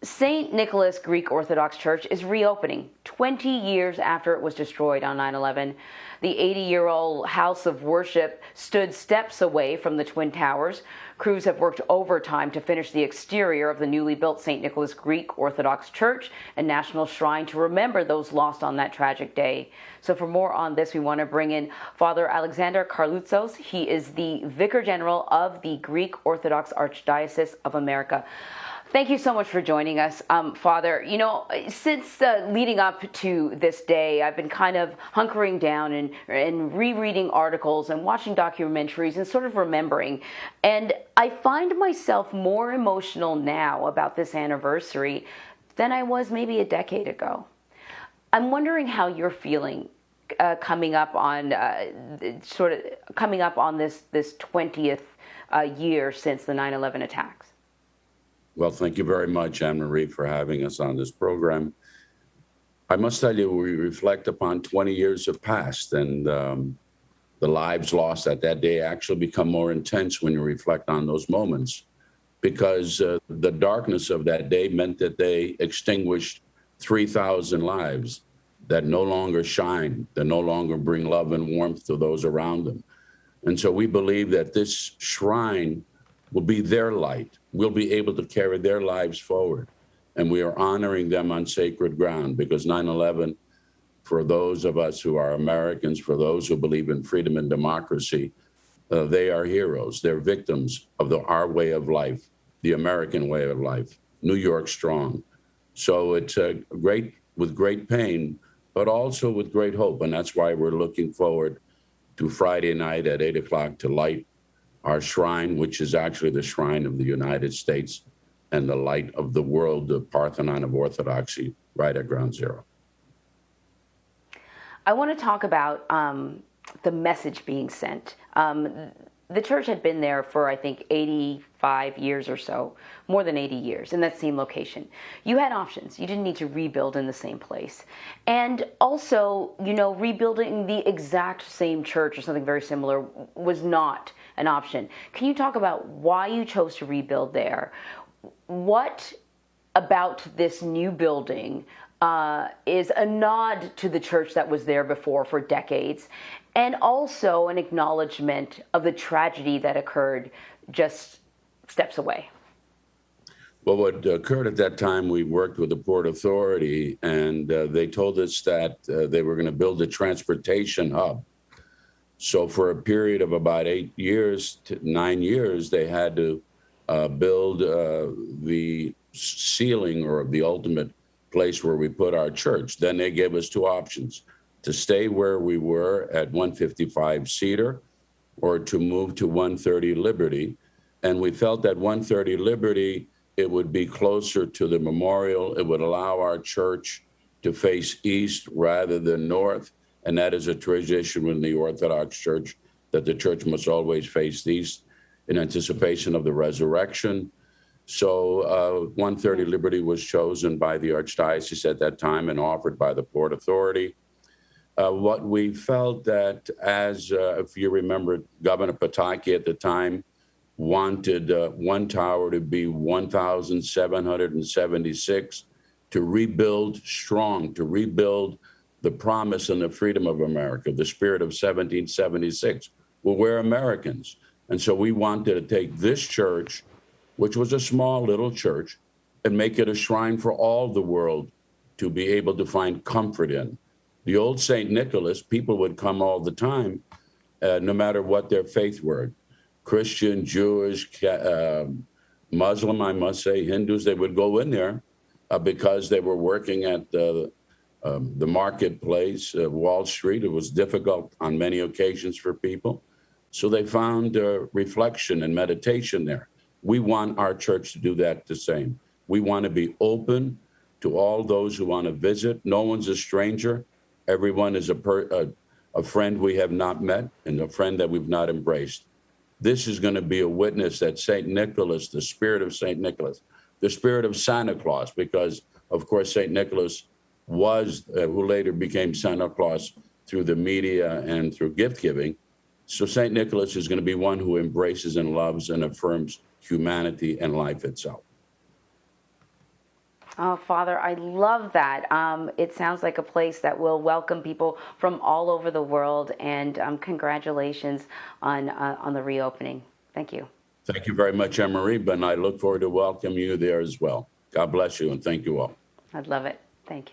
St. Nicholas Greek Orthodox Church is reopening 20 years after it was destroyed on 9/11. The 80-year-old house of worship stood steps away from the Twin Towers. Crews have worked overtime to finish the exterior of the newly built St. Nicholas Greek Orthodox Church, a national shrine to remember those lost on that tragic day. So for more on this, we want to bring in Father Alexander Karloutsos. He is the Vicar General of the Greek Orthodox Archdiocese of America. Thank you so much for joining us, Father. You know, since leading up to this day, I've been kind of hunkering down and rereading articles and watching documentaries and sort of remembering. And I find myself more emotional now about this anniversary than I was maybe a decade ago. I'm wondering how you're feeling coming up on this 20th year since the 9/11 attacks. Well, thank you very much, Anne-Marie, for having us on this program. I must tell you, we reflect upon 20 years have passed, and the lives lost at that day actually become more intense when you reflect on those moments, because the darkness of that day meant that they extinguished 3,000 lives that no longer shine, that no longer bring love and warmth to those around them. And so we believe that this shrine will be their light. We'll be able to carry their lives forward. And we are honoring them on sacred ground, because 9/11, for those of us who are Americans, for those who believe in freedom and democracy, they are heroes. They're victims of our way of life, the American way of life, New York strong. So it's with great pain, but also with great hope. And that's why we're looking forward to Friday night at 8 o'clock to light our shrine, which is actually the shrine of the United States and the light of the world, the Parthenon of Orthodoxy, right at Ground Zero. I want to talk about the message being sent. The church had been there for, I think, 85 years or so, more than 80 years, in that same location. You had options. You didn't need to rebuild in the same place. And also, you know, rebuilding the exact same church or something very similar was not an option. Can you talk about why you chose to rebuild there? What about this new building is a nod to the church that was there before for decades, and also an acknowledgement of the tragedy that occurred just steps away? Well, what occurred at that time, we worked with the Port Authority, and they told us that they were going to build a transportation hub. So for a period of about 8 years to 9 years, they had to build the ceiling, or the ultimate place where we put our church. Then they gave us two options: to stay where we were at 155 Cedar, or to move to 130 Liberty. And we felt that 130 Liberty, it would be closer to the memorial. It would allow our church to face east rather than north. And that is a tradition in the Orthodox Church, that the church must always face east in anticipation of the resurrection. So 130 Liberty was chosen by the Archdiocese at that time and offered by the Port Authority. What we felt that, as if you remember, Governor Pataki at the time wanted one tower to be 1,776, to rebuild strong, to rebuild the promise and the freedom of America, the spirit of 1776. Well, we're Americans. And so we wanted to take this church, which was a small little church, and make it a shrine for all the world to be able to find comfort in. The old St. Nicholas, people would come all the time, no matter what their faith were. Christian, Jewish, Muslim, I must say, Hindus, they would go in there because they were working at the marketplace, Wall Street. It was difficult on many occasions for people. So they found reflection and meditation there. We want our church to do that the same. We want to be open to all those who want to visit. No one's a stranger. Everyone is a friend we have not met and a friend that we've not embraced. This is going to be a witness that St. Nicholas, the spirit of St. Nicholas, the spirit of Santa Claus, because, of course, St. Nicholas was, who later became Santa Claus through the media and through gift giving. So St. Nicholas is going to be one who embraces and loves and affirms humanity and life itself. Oh, Father, I love that. It sounds like a place that will welcome people from all over the world, and congratulations on the reopening. Thank you. Thank you very much, Anne-Marie, and I look forward to welcoming you there as well. God bless you, and thank you all. I'd love it.